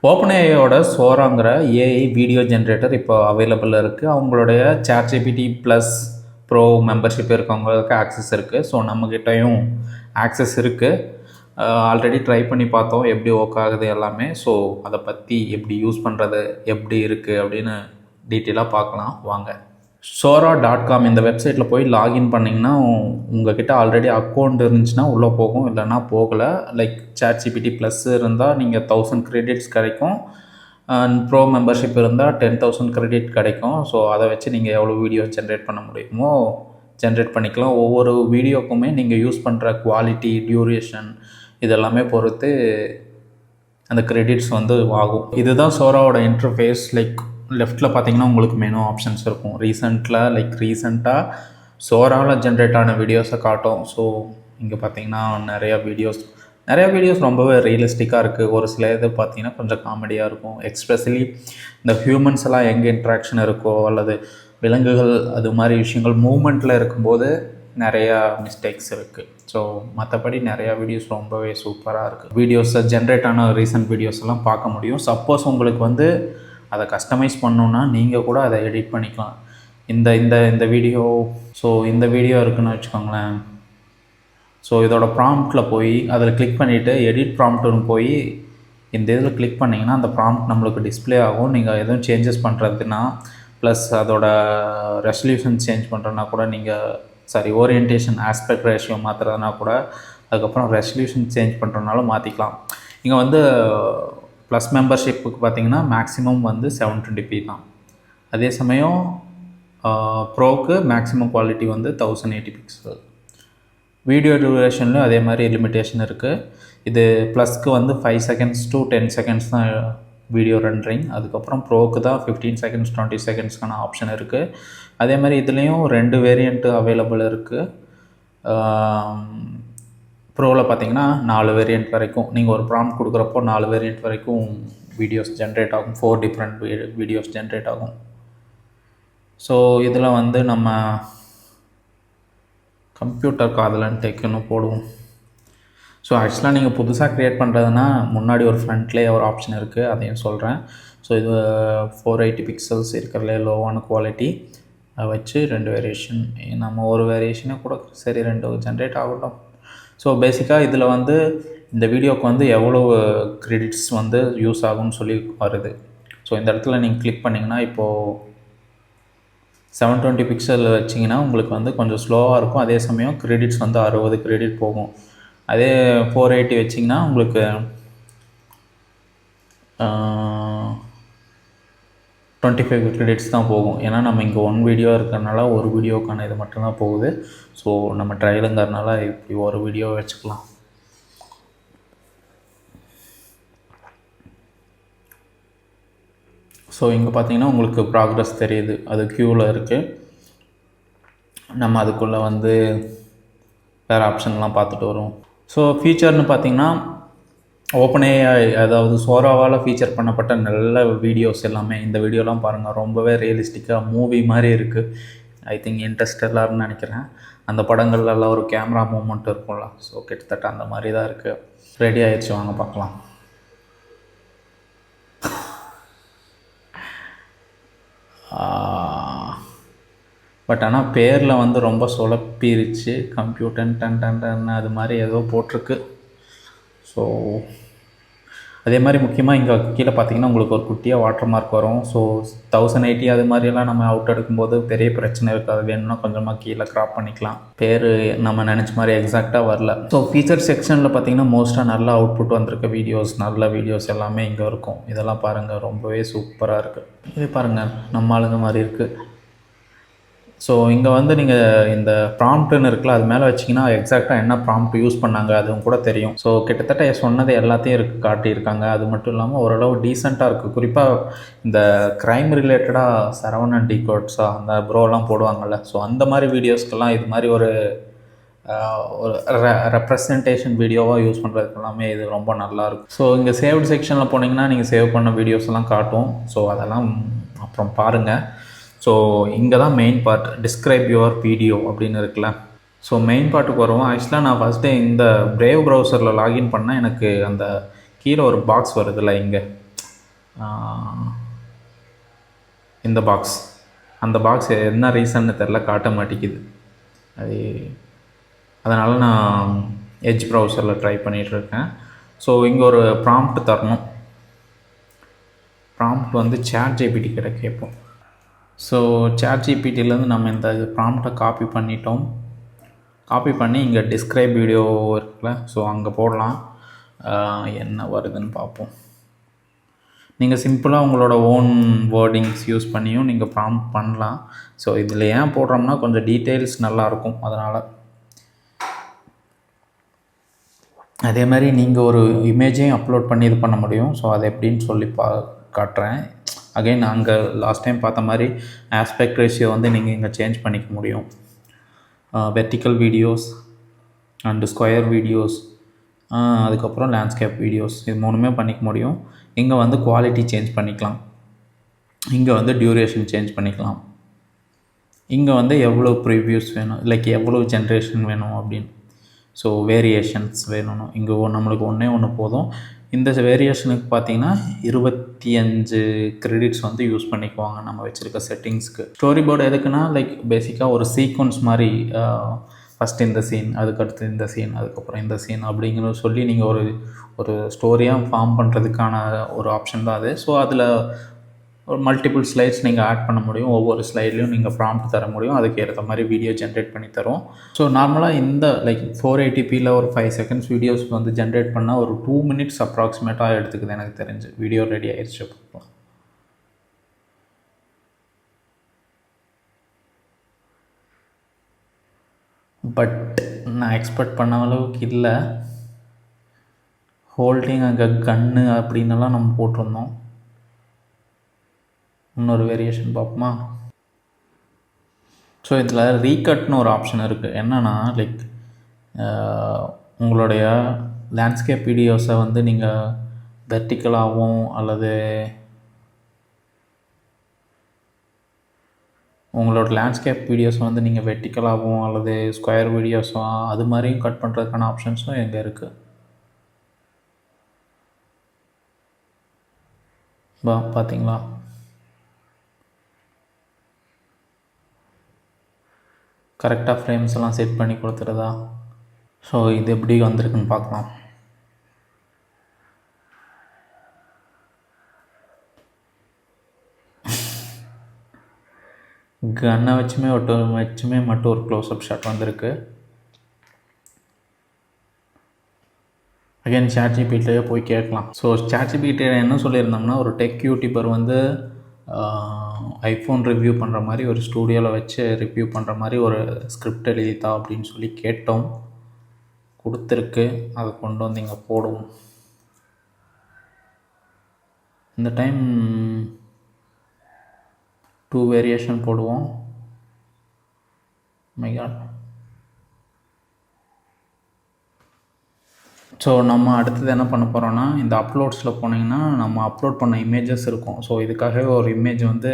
ஓப்பன்ஏஐயோட சோராங்கிற AI video generator இப்போ அவைலபிளில் இருக்குது. அவங்களுடைய ChatGPT ப்ளஸ் ப்ரோ மெம்பர்ஷிப் இருக்கவங்களுக்கு ஆக்சஸ் இருக்குது. ஸோ நம்மக்கிட்டையும் ஆக்சஸ் இருக்குது. ஆல்ரெடி ட்ரை பண்ணி பார்த்தோம், எப்படி ஒர்க் ஆகுது எல்லாமே. ஸோ அதை பற்றி எப்படி யூஸ் பண்ணுறது, எப்படி இருக்குது அப்படின்னு டீட்டெயிலாக பார்க்கலாம் வாங்க. Sora.com இந்த வெப்சைட்டில் போய் லாகின் பண்ணிங்கன்னா உங்கள்கிட்ட ஆல்ரெடி அக்கௌண்ட் இருந்துச்சுன்னா உள்ளே போகும், இல்லைன்னா போகலை. லைக் ChatGPT ப்ளஸ் இருந்தால் நீங்கள் 1000 கிரெடிட்ஸ் கிடைக்கும். ப்ரோ மெம்பர்ஷிப் இருந்தால் 10,000 கிரெடிட் கிடைக்கும். ஸோ அதை வச்சு நீங்கள் எவ்வளோ வீடியோ ஜென்ரேட் பண்ண முடியுமோ ஜென்ரேட் பண்ணிக்கலாம். ஒவ்வொரு வீடியோக்குமே நீங்கள் யூஸ் பண்ணுற குவாலிட்டி, டியூரேஷன் இதெல்லாமே பொறுத்து அந்த கிரெடிட்ஸ் வந்து ஆகும். இதுதான் சோராவோட இன்டர்ஃபேஸ். லைக் லெஃப்ட்டில் பார்த்தீங்கன்னா உங்களுக்கு மெனு ஆப்ஷன்ஸ் இருக்கும். ரீசெண்டாக சோராவில் ஜென்ரேட் ஆன வீடியோஸை காட்டும். ஸோ இங்கே பார்த்தீங்கன்னா நிறையா வீடியோஸ் ரொம்பவே ரியலிஸ்டிக்காக இருக்குது. ஒரு சில இது பார்த்தீங்கன்னா கொஞ்சம் காமெடியாக இருக்கும். எக்ஸ்பெஷலி இந்த ஹியூமன்ஸ் எல்லாம் எங்கே இன்ட்ராக்ஷன் இருக்கோ அல்லது விலங்குகள் அது மாதிரி விஷயங்கள் மூமெண்ட்டில் இருக்கும்போது நிறையா மிஸ்டேக்ஸ் இருக்குது. ஸோ மற்றபடி நிறையா வீடியோஸ் ரொம்பவே சூப்பராக இருக்குது. வீடியோஸை ஜென்ரேட் ஆன ரீசன்ட் வீடியோஸ் எல்லாம் பார்க்க முடியும். சப்போஸ் உங்களுக்கு வந்து அதை கஸ்டமைஸ் பண்ணணுன்னா நீங்கள் கூட அதை எடிட் பண்ணிக்கலாம். இந்த இந்த இந்த வீடியோ இந்த வீடியோ இருக்குதுன்னு வச்சுக்கோங்களேன். ஸோ இதோட ப்ராம்ப்டில் போய் அதில் கிளிக் பண்ணிவிட்டு எடிட் ப்ராம்ப்ட்னு போய் இந்த இதில் கிளிக் பண்ணிங்கன்னா அந்த ப்ராம்ப்ட் நம்மளுக்கு டிஸ்பிளே ஆகும். நீங்கள் எதுவும் சேஞ்சஸ் பண்ணுறதுன்னா ப்ளஸ் அதோட ரெசல்யூஷன் சேஞ்ச் பண்ணுறதுனா கூட நீங்கள் ஓரியன்டேஷன் ஆஸ்பெக்ட் ரேஷியோ மாற்றுறதுனா கூட அதுக்கப்புறம் ரெசல்யூஷன் சேஞ்ச் பண்ணுறதுனாலும் மாற்றிக்கலாம். இங்கே வந்து ப்ளஸ் மெம்பர்ஷிப்புக்கு பார்த்தீங்கன்னா மேக்ஸிமம் வந்து 720p தான். அதே சமயம் ப்ரோக்கு மேக்ஸிமம் குவாலிட்டி வந்து 1080 பிக்சல். வீடியோ டியூரேஷன்லையும் அதே மாதிரி லிமிட்டேஷன் இருக்குது. இது ப்ளஸ்க்கு வந்து 5 seconds to 10 seconds தான் வீடியோ ரெண்டரிங். அதுக்கப்புறம் ப்ரோக்கு தான் 15 seconds 20 secondsக்கான ஆப்ஷன் இருக்குது. அதே மாதிரி இதுலேயும் 2 வேரியண்ட்டு அவைலபிள் இருக்குது. ப்ரோவில் பார்த்தீங்கன்னா 4 வேரியண்ட் வரைக்கும் நீங்கள் ஒரு ப்ராம்ப்ட் கொடுக்குறப்போ 4 வேரியண்ட் வரைக்கும் வீடியோஸ் ஜென்ரேட் ஆகும். 4 டிஃப்ரெண்ட் வீடியோஸ் ஜென்ரேட் ஆகும். ஸோ இதில் வந்து நம்ம கம்ப்யூட்டர் காதலன் டெக்குன்னு போடுவோம். ஸோ ஆக்சுவலாக நீங்கள் புதுசாக க்ரியேட் பண்ணுறதுனா முன்னாடி ஒரு ஃப்ரண்ட்லேயே ஒரு ஆப்ஷன் இருக்குது, அதையும் சொல்கிறேன். ஸோ இது 480 பிக்சல்ஸ் இருக்கிறதுலே லோவான குவாலிட்டி அதை வச்சு 2 வேரியேஷன், நம்ம ஒரு வேரியேஷனே கூட சரி 2 ஜென்ரேட் ஆகட்டும். ஸோ பேசிக்காக இதில் வந்து இந்த வீடியோவுக்கு வந்து எவ்வளோ கிரெடிட்ஸ் வந்து யூஸ் ஆகும்னு சொல்லி வருது. ஸோ இந்த இடத்துல நீங்கள் கிளிக் பண்ணிங்கன்னா இப்போது 720 பிக்சல் வச்சிங்கன்னா உங்களுக்கு வந்து கொஞ்சம் ஸ்லோவாக இருக்கும். அதே சமயம் கிரெடிட்ஸ் வந்து 60 கிரெடிட் போகும். அதே 480 வச்சிங்கன்னா உங்களுக்கு 25 கிரெடிட்ஸ் தான் போகும். ஏன்னா நம்ம இங்கே 1 வீடியோ இருக்கிறதுனால ஒரு வீடியோக்கான இது மட்டும்தான் போகுது. ஸோ நம்ம ட்ரையலுங்கிறதுனால இப்படி ஒரு வீடியோ வச்சுக்கலாம். ஸோ இங்கே பார்த்தீங்கன்னா உங்களுக்கு ப்ராக்ரஸ் தெரியுது, அது க்யூவில் இருக்குது. நம்ம அதுக்குள்ளே வந்து வேறு ஆப்ஷன்லாம் பார்த்துட்டு வரும். ஸோ ஃபீச்சர்னு பார்த்திங்கன்னா ஓப்பன்ஏஐ அதாவது சோராவால் ஃபீச்சர் பண்ணப்பட்ட நல்ல வீடியோஸ் எல்லாமே இந்த வீடியோலாம் பாருங்கள், ரொம்பவே ரியலிஸ்டிக்காக மூவி மாதிரி இருக்குது. ஐ திங்க் இன்ட்ரெஸ்டெல்லாருன்னு நினைக்கிறேன். அந்த படங்கள்லாம் ஒரு கேமரா மூமெண்ட் இருக்கும்ல, ஸோ கிட்டத்தட்ட அந்த மாதிரி தான் இருக்குது. ரெடி ஆயிடுச்சு, வாங்க பார்க்கலாம். பட் ஆனால் பேரில் வந்து ரொம்ப சொலப்பிருச்சு, கம்ப்யூட்டர் அது மாதிரி ஏதோ போட்டிருக்கு. ஸோ அதே மாதிரி முக்கியமாக இங்கே கீழே பார்த்தீங்கன்னா உங்களுக்கு ஒரு குட்டியாக வாட்டர் மார்க் வரும். ஸோ 1080 அது மாதிரியெல்லாம் நம்ம அவுட் எடுக்கும்போது பெரிய பிரச்சனை இருக்காது. வேணும்னா கொஞ்சமாக கீழே க்ராப் பண்ணிக்கலாம். பேர் நம்ம நினச்ச மாதிரி எக்ஸாக்டாக வரல. ஸோ ஃபீச்சர் செக்ஷனில் பார்த்தீங்கன்னா மோஸ்ட்டாக நல்ல அவுட்புட் வந்திருக்க நல்ல வீடியோஸ் எல்லாமே இங்கே இருக்கும். இதெல்லாம் பாருங்கள், ரொம்பவே சூப்பராக இருக்குது. இது பாருங்கள், நம்ம ஆளுங்க மாதிரி இருக்குது. ஸோ இங்கே வந்து நீங்கள் இந்த ப்ராம்ப்ட்னு இருக்குல்ல, அது மேலே வச்சிங்கன்னா எக்ஸாக்டாக என்ன ப்ராம்ப்ட் யூஸ் பண்ணாங்க அதுவும் கூட தெரியும். ஸோ கிட்டத்தட்ட சொன்னது எல்லாத்தையும் காட்டியிருக்காங்க. அது மட்டும் இல்லாமல் ஓரளவு டீசெண்டாக இருக்குது. குறிப்பாக இந்த க்ரைம் ரிலேட்டடாக சரவணன் டிகோட்ஸா அந்த ப்ரோலாம் போடுவாங்கள்ல, ஸோ அந்த மாதிரி வீடியோஸ்க்கெல்லாம் இது மாதிரி ஒரு ரெப்ரசன்டேஷன் வீடியோவாக யூஸ் பண்ணுறதுக்கு எல்லாமே இது ரொம்ப நல்லாயிருக்கும். ஸோ இங்கே சேவ்டு செக்ஷனில் போனீங்கன்னா நீங்கள் சேவ் பண்ண வீடியோஸ் எல்லாம் காட்டும். ஸோ அதெல்லாம் அப்புறம் பாருங்கள். ஸோ இங்கே தான் main part, describe your video அப்படின்னு இருக்குல்ல. ஸோ மெயின் பார்ட்டுக்கு வருவோம். ஆக்சுவலாக நான் ஃபஸ்ட்டு இந்த பிரேவ் ப்ரௌசரில் லாகின் பண்ணால் எனக்கு அந்த கீழே ஒரு பாக்ஸ் வருதுல்ல, இங்கே இந்த பாக்ஸ், அந்த பாக்ஸ் என்ன ரீசன்னு தெரில, காட்ட மாட்டேங்குது. அது அதனால் நான் எட்ஜ் ப்ரௌசரில் ட்ரை பண்ணிகிட்ருக்கேன். ஸோ இங்கே ஒரு ப்ராம்ப்ட் தரணும். ப்ராம்ப்ட் வந்து ChatGPT கிட்ட கேட்போம். ஸோ ChatGPTலேருந்து நம்ம இந்த ப்ராம்ப்டை காப்பி பண்ணிட்டோம். காப்பி பண்ணி இங்கே டிஸ்கிரைப் வீடியோ இருக்குல்ல, ஸோ அங்கே போடலாம். என்ன வருதுன்னு பார்ப்போம். நீங்கள் சிம்பிளாக உங்களோட ஓன் வேர்டிங்ஸ் யூஸ் பண்ணியும் நீங்கள் ப்ராம்ப்ட் பண்ணலாம். ஸோ இதில் ஏன் போடுறோம்னா கொஞ்சம் டீட்டெயில்ஸ் நல்லாயிருக்கும், அதனால். அதே மாதிரி நீங்கள் ஒரு இமேஜையும் அப்லோட் பண்ணி இது பண்ண முடியும். ஸோ அது எப்படின்னு சொல்லி காட்டுறேன். அகைன் நாங்கள் லாஸ்ட் டைம் பார்த்த மாதிரி ஆஸ்பெக்ட் ரேஷியோ வந்து நீங்கள் இங்கே சேஞ்ச் பண்ணிக்க முடியும். Vertical videos and square videos, அதுக்கப்புறம் லேண்ட்ஸ்கேப் வீடியோஸ், இது மூணுமே பண்ணிக்க முடியும். இங்கே வந்து குவாலிட்டி சேஞ்ச் பண்ணிக்கலாம். இங்கே வந்து டியூரேஷன் சேஞ்ச் பண்ணிக்கலாம். இங்கே வந்து எவ்வளோ ப்ரிவ்யூஸ் வேணும், லைக் எவ்வளோ ஜென்ரேஷன் வேணும் அப்படின்னு. ஸோ வேரியேஷன்ஸ் வேணும்னு இங்கே நம்மளுக்கு ஒன்று போதும். இந்த வேரியேஷனுக்கு பார்த்திங்கன்னா 25 கிரெடிட்ஸ் வந்து யூஸ் பண்ணிக்குவாங்க நம்ம வச்சுருக்க செட்டிங்ஸ்க்கு. ஸ்டோரி போர்டு எதுக்குன்னா, லைக் பேசிக்காக ஒரு சீக்வன்ஸ் மாதிரி, ஃபஸ்ட்டு இந்த சீன், அதுக்கடுத்து இந்த சீன், அதுக்கப்புறம் இந்த சீன் அப்படிங்கிற சொல்லி நீங்கள் ஒரு ஸ்டோரியாக ஃபார்ம் பண்ணுறதுக்கான ஒரு ஆப்ஷன் தான் அது. ஸோ அதில் ஒரு மல்டிபிள் ஸ்லைட்ஸ் நீங்கள் ஆட் பண்ண முடியும். ஒவ்வொரு ஸ்லைட்லையும் நீங்கள் ப்ராம்ப்ட் தர முடியும். அதுக்கு ஏற்ற மாதிரி வீடியோ ஜென்ரேட் பண்ணி தரும். ஸோ நார்மலாக இந்த லைக் 480pயில் ஒரு 5 செகண்ட்ஸ் வீடியோஸ் வந்து ஜென்ரேட் பண்ணால் ஒரு 2 மினிட்ஸ் அப்ராக்சிமேட்டாக எடுத்துக்குது எனக்கு தெரிஞ்சு. வீடியோ ரெடி ஆயிடுச்சு. பட் நான் எக்ஸ்பெக்ட் பண்ண அளவுக்கு இல்லை. ஹோல்டிங் அங்கே கன்னு அப்படின்னலாம் நம்ம போட்டிருந்தோம். இன்னொரு வேரியேஷன் பார்ப்போமா? ஸோ இதில் ரீகட்னு ஒரு ஆப்ஷன் இருக்குது. என்னென்னா, லைக் உங்களுடைய லேண்ட்ஸ்கேப் வீடியோஸை வந்து நீங்கள் வெர்டிக்கலாகவும் அல்லது உங்களோட லேண்ட்ஸ்கேப் வீடியோஸை வந்து நீங்கள் வெர்டிக்கலாகவும் அல்லது ஸ்கொயர் வீடியோஸும் அது மாதிரியும் கட் பண்ணுறதுக்கான ஆப்ஷன்ஸும் எங்கே இருக்குது. பார்த்தீங்களா? கரெக்டாக ஃப்ரேம்ஸ் எல்லாம் செட் பண்ணி கொடுத்துருதா? ஸோ இது எப்படி வந்திருக்குன்னு பார்க்கலாம். கன்னை வச்சுமே மட்டும் ஒரு க்ளோஸ்அப் ஷாட் வந்திருக்கு. அகைன் ChatGPTலேயே போய் கேட்கலாம். ஸோ ChatGPTயில் என்ன சொல்லியிருந்தோம்னா, ஒரு டெக் யூடியூபர் வந்து ஐஃபோன் ரிவ்யூ பண்ணுற மாதிரி ஒரு ஸ்டூடியோவில் வச்சு ரிவ்யூ பண்ணுற மாதிரி ஒரு ஸ்கிரிப்ட் எழுதித்தா அப்படின்னு சொல்லி கேட்டோம். கொடுத்துருக்கு. அதை கொண்டு வந்து இங்கே போடுவோம். இந்த டைம் 2 வேரியேஷன் போடுவோம். My god. ஸோ நம்ம அடுத்தது என்ன பண்ண போகிறோன்னா, இந்த அப்லோட்ஸில் போனீங்கன்னா நம்ம அப்லோட் பண்ண இமேஜஸ் இருக்கும். ஸோ இதுக்காகவே ஒரு இமேஜ் வந்து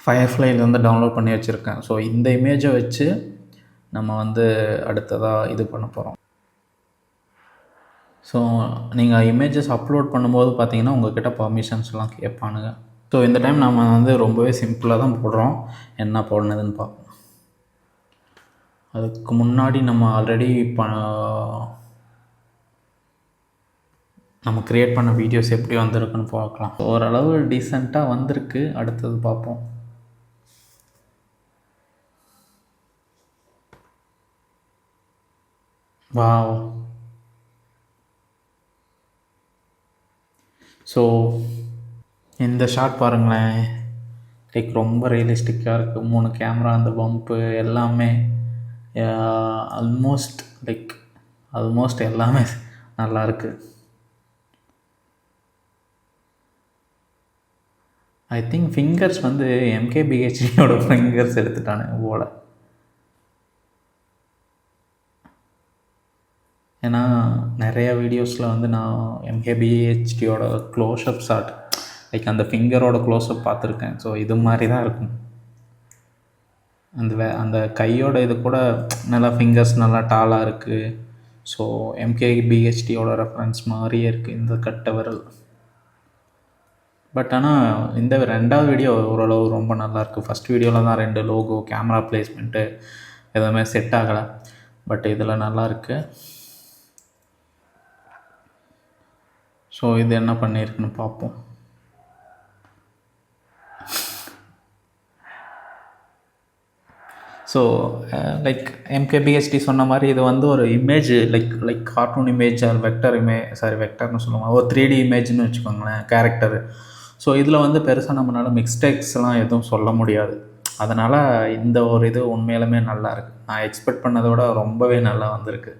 ஃபயர்ஃப்ளைலேருந்து டவுன்லோட் பண்ணி வச்சுருக்கேன். ஸோ இந்த இமேஜை வச்சு நம்ம வந்து அடுத்ததாக இது பண்ண போகிறோம். ஸோ நீங்கள் இமேஜஸ் அப்லோட் பண்ணும்போது பார்த்தீங்கன்னா உங்கள்கிட்ட பர்மிஷன்ஸ்லாம் கேட்பானுங்க. ஸோ இந்த டைம் நம்ம வந்து ரொம்பவே சிம்பிளாக தான் போடுறோம். என்ன போடணுதுன்னு பார்ப்போம். அதுக்கு முன்னாடி நம்ம ஆல்ரெடி நம்ம க்ரியேட் பண்ண வீடியோஸ் எப்படி வந்திருக்குன்னு பார்க்கலாம். ஓரளவு டீசெண்டாக வந்திருக்கு. அடுத்தது பார்ப்போம். வாவ். ஸோ இந்த ஷாட் பாருங்களேன், லைக் ரொம்ப ரியலிஸ்டிக்காக இருக்குது. 3 கேமரா, அந்த பம்ப்பு எல்லாமே ஆல்மோஸ்ட் எல்லாமே நல்லாயிருக்கு. ஐ திங்க் ஃபிங்கர்ஸ் வந்து MKBHDயோட ஃபிங்கர்ஸ் எடுத்துட்டானுங்க போல். ஏன்னா நிறைய வீடியோஸில் வந்து நான் MKBHDயோட க்ளோஸ்அப் ஷாட், லைக் அந்த ஃபிங்கரோட க்ளோஸ்அப் பார்த்துருக்கேன். ஸோ இது மாதிரி தான் இருக்கும். அந்த கையோட இது கூட நல்லா ஃபிங்கர்ஸ் நல்லா டாலாக இருக்குது. ஸோ MKBHDயோட ரெஃபரன்ஸ் மாதிரியே இருக்குது இந்த கட்டை விரல். பட் ஆனால் இந்த 2வது வீடியோ ஓரளவு ரொம்ப நல்லாயிருக்கு. ஃபஸ்ட் வீடியோவில் தான் 2 லோகோ, கேமரா பிளேஸ்மெண்ட்டு எதுவுமே செட் ஆகலை. பட் இதில் நல்லாயிருக்கு. ஸோ இது என்ன பண்ணியிருக்குன்னு பார்ப்போம். ஸோ லைக் எம்கேபிஹெச்டி சொன்ன மாதிரி இது வந்து ஒரு image like cartoon image or வெக்டர்னு சொல்லுவாங்க, ஒரு 3D இமேஜ்னு வச்சுக்கோங்களேன், கேரக்டரு. ஸோ இதில் வந்து பெருசாக நம்மளால் மிஸ்டேக்ஸ்லாம் எதுவும் சொல்ல முடியாது. அதனால் இந்த ஒரு இது உண்மையிலுமே நல்லாயிருக்கு. நான் எக்ஸ்பெக்ட் பண்ணதை விட ரொம்பவே நல்லா வந்திருக்கு.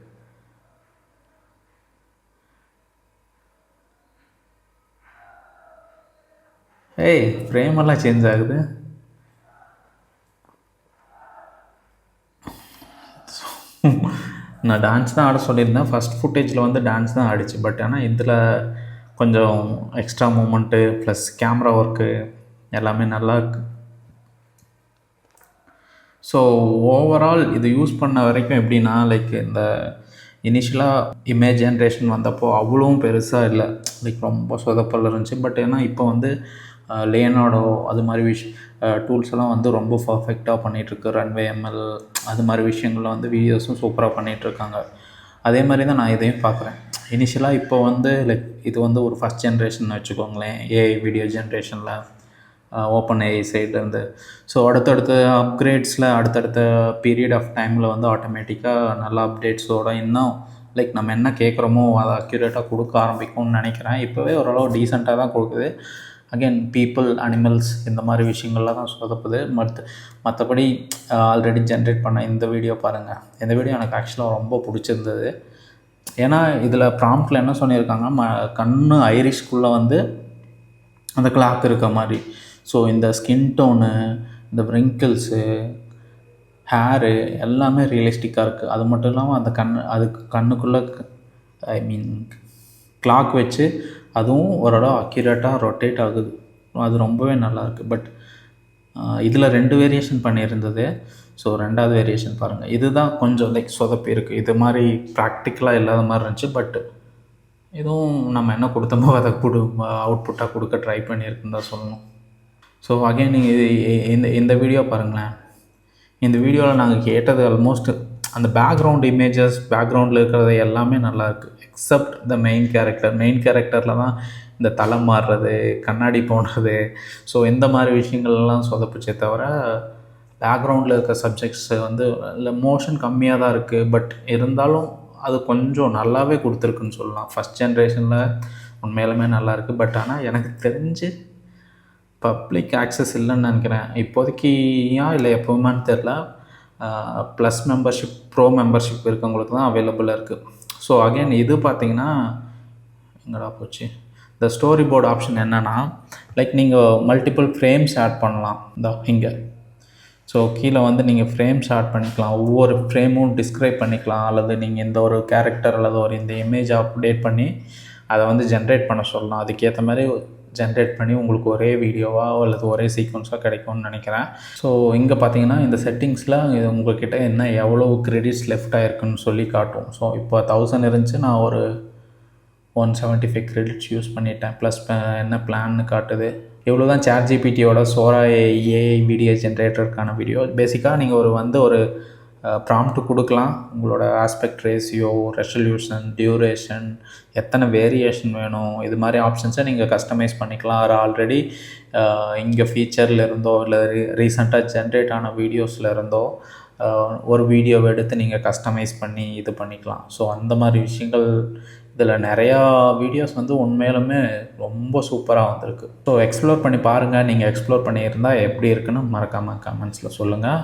ஏய், ஃப்ரேமெல்லாம் சேஞ்ச் ஆகுது. நான் டான்ஸ் தான் ஆட சொல்லியிருந்தேன். ஃபஸ்ட் ஃபுட்டேஜில் வந்து டான்ஸ் தான் ஆடிச்சு. பட் ஆனால் இதில் கொஞ்சம் extra moment plus camera work எல்லாமே நல்லா இருக்குது. ஸோ ஓவரால் இது யூஸ் பண்ண வரைக்கும் எப்படின்னா, லைக் இந்த இனிஷியலாக இமேஜ் ஜென்ரேஷன் வந்தப்போ அவ்வளோவும் பெருசாக இல்லை, லைக் ரொம்ப சொதப்பல் இருந்துச்சு. பட் ஏன்னா இப்போ வந்து லியோனார்டோ அது மாதிரி டூல்ஸ் எல்லாம் வந்து ரொம்ப பர்ஃபெக்டாக பண்ணிகிட்ருக்கு. ரன்வே எம்எல் அது மாதிரி விஷயங்களில் வந்து வீடியோஸும் சூப்பராக பண்ணிகிட்ருக்காங்க. அதே மாதிரி தான் நான் இதையும் பார்க்குறேன். இனிஷியலாக இப்போ வந்து லைக் இது வந்து ஒரு ஃபஸ்ட் ஜென்ரேஷன் வச்சுக்கோங்களேன், ஏஐ வீடியோ ஜென்ரேஷனில் ஓப்பன் ஏஐ சைட்லேருந்து. ஸோ அடுத்தடுத்த அப்கிரேட்ஸில் அடுத்தடுத்த பீரியட் ஆஃப் டைமில் வந்து ஆட்டோமேட்டிக்காக நல்ல அப்டேட்ஸோடு இன்னும் லைக் நம்ம என்ன கேட்குறோமோ அதை அக்யூரேட்டாக கொடுக்க ஆரம்பிக்கும்னு நினைக்கிறேன். இப்போவே ஓரளவு டீசெண்டாக தான் கொடுக்குது. அகெயின் பீப்புள், அனிமல்ஸ் இந்த மாதிரி விஷயங்கள்லாம் தான் சொதப்புது. மற்றபடி ஆல்ரெடி ஜென்ரேட் பண்ண இந்த வீடியோ பாருங்கள். இந்த வீடியோ எனக்கு ஆக்சுவலாக ரொம்ப பிடிச்சிருந்தது. ஏன்னா இதில் ப்ராம்ப்டில் என்ன சொல்லியிருக்காங்கன்னா, கண்ணு ஐரிஷ்குள்ளே வந்து அந்த கிளாக் இருக்க மாதிரி. ஸோ இந்த ஸ்கின் டோனு, இந்த ரிங்கிள்ஸு, ஹேரு எல்லாமே ரியலிஸ்டிக்காக இருக்குது. அது மட்டும் இல்லாமல் அந்த கண்ணுக்குள்ளே கிளாக் வச்சு அதுவும் ஓரளவு அக்யூரேட்டாக ரொட்டேட் ஆகுது. அது ரொம்பவே நல்லாயிருக்கு. பட் இதில் 2 வேரியேஷன் பண்ணியிருந்தது. ஸோ 2வது வேரியேஷன் பாருங்கள். இதுதான் கொஞ்சம் லைக் சொதப்பி இருக்குது. இது மாதிரி ப்ராக்டிக்கலாக இல்லாத மாதிரி இருந்துச்சு. பட் இதுவும் நம்ம என்ன கொடுத்தோமோ அதை அவுட்புட்டாக கொடுக்க ட்ரை பண்ணியிருக்குன்னு தான் சொல்லணும். ஸோ அகைன் நீங்கள் இந்த வீடியோ பாருங்களேன். இந்த வீடியோவில் நாங்கள் கேட்டது ஆல்மோஸ்ட் அந்த பேக்ரவுண்ட் இமேஜஸ், பேக்ரவுண்டில் இருக்கிறது எல்லாமே நல்லாயிருக்கு. எக்ஸப்ட் த மெயின் கேரக்டரில் தான் இந்த தலை மாறுறது, கண்ணாடி போடுறது, ஸோ இந்த மாதிரி விஷயங்கள்லாம் சொதப்பிச்சே தவிர பேக்ரவுண்டில் இருக்க சப்ஜெக்ட்ஸ் வந்து இல்லை மோஷன் கம்மியாக தான் இருக்குது. பட் இருந்தாலும் அது கொஞ்சம் நல்லாவே கொடுத்துருக்குன்னு சொல்லலாம். ஃபஸ்ட் ஜென்ரேஷனில் உண்மையிலுமே நல்லாயிருக்கு. பட் ஆனால் எனக்கு தெரிஞ்சு பப்ளிக் ஆக்சஸ் இல்லைன்னு நினைக்கிறேன் இப்போதைக்கு. இல்லை எப்போவுமான்னு தெரில. ப்ளஸ் மெம்பர்ஷிப், ப்ரோ மெம்பர்ஷிப் இருக்கவங்களுக்கு தான் அவைலபிளாக இருக்குது. ஸோ அகைன் இது பார்த்திங்கன்னா எங்கடா போச்சு, இந்த ஸ்டோரி போர்டு ஆப்ஷன் என்னென்னா, லைக் நீங்கள் மல்டிபிள் ஃப்ரேம்ஸ் ஆட் பண்ணலாம். இங்கே ஸோ கீழே வந்து நீங்கள் ஃப்ரேம்ஸ் ஆட் பண்ணிக்கலாம். ஒவ்வொரு ஃப்ரேமும் டிஸ்கிரைப் பண்ணிக்கலாம். அல்லது நீங்கள் இந்த ஒரு கேரக்டர் அல்லது இந்த இமேஜ் அப்டேட் பண்ணி அதை வந்து ஜென்ரேட் பண்ண சொல்லலாம். அதுக்கேற்ற மாதிரி ஜென்ரேட் பண்ணி உங்களுக்கு ஒரே வீடியோவாக அல்லது ஒரே சீக்வன்ஸாக கிடைக்கும்னு நினைக்கிறேன். ஸோ இங்கே பார்த்தீங்கன்னா இந்த செட்டிங்ஸில் உங்கள்கிட்ட என்ன எவ்வளோ கிரெடிட்ஸ் லெஃப்ட் ஆகிருக்குன்னு சொல்லி காட்டும். ஸோ இப்போ 1000 இருந்துச்சு, நான் ஒரு 175 கிரெடிட்ஸ் யூஸ் பண்ணிட்டேன். ப்ளஸ் என்ன பிளான்னு காட்டுது. இவ்வளோ தான் ChatGPTயோட சோரா ஏஐ வீடியோ ஜென்ரேட்டருக்கான வீடியோ. பேசிக்காக நீங்கள் ஒரு ப்ராம்ப்ட் கொடுக்கலாம். உங்களோட ஆஸ்பெக்ட் ரேஷியோ, ரெசல்யூஷன், டியூரேஷன், எத்தனை வேரியேஷன் வேணும், இது மாதிரி ஆப்ஷன்ஸை நீங்கள் கஸ்டமைஸ் பண்ணிக்கலாம். அது ஆல்ரெடி இங்கே ஃபீச்சரில் இருந்தோ இல்லை ரீசெண்டாக ஜென்ரேட் ஆன வீடியோஸில் இருந்தோ ஒரு வீடியோவை எடுத்து நீங்கள் கஸ்டமைஸ் பண்ணி இது பண்ணிக்கலாம். ஸோ அந்த மாதிரி விஷயங்கள் இதில் நிறையா வீடியோஸ் வந்து உண்மையிலுமே ரொம்ப சூப்பராக வந்திருக்கு. ஸோ எக்ஸ்ப்ளோர் பண்ணி பாருங்கள். நீங்கள் எக்ஸ்ப்ளோர் பண்ணியிருந்தால் எப்படி இருக்குன்னு மறக்காமல் கமெண்ட்ஸில் சொல்லுங்கள்.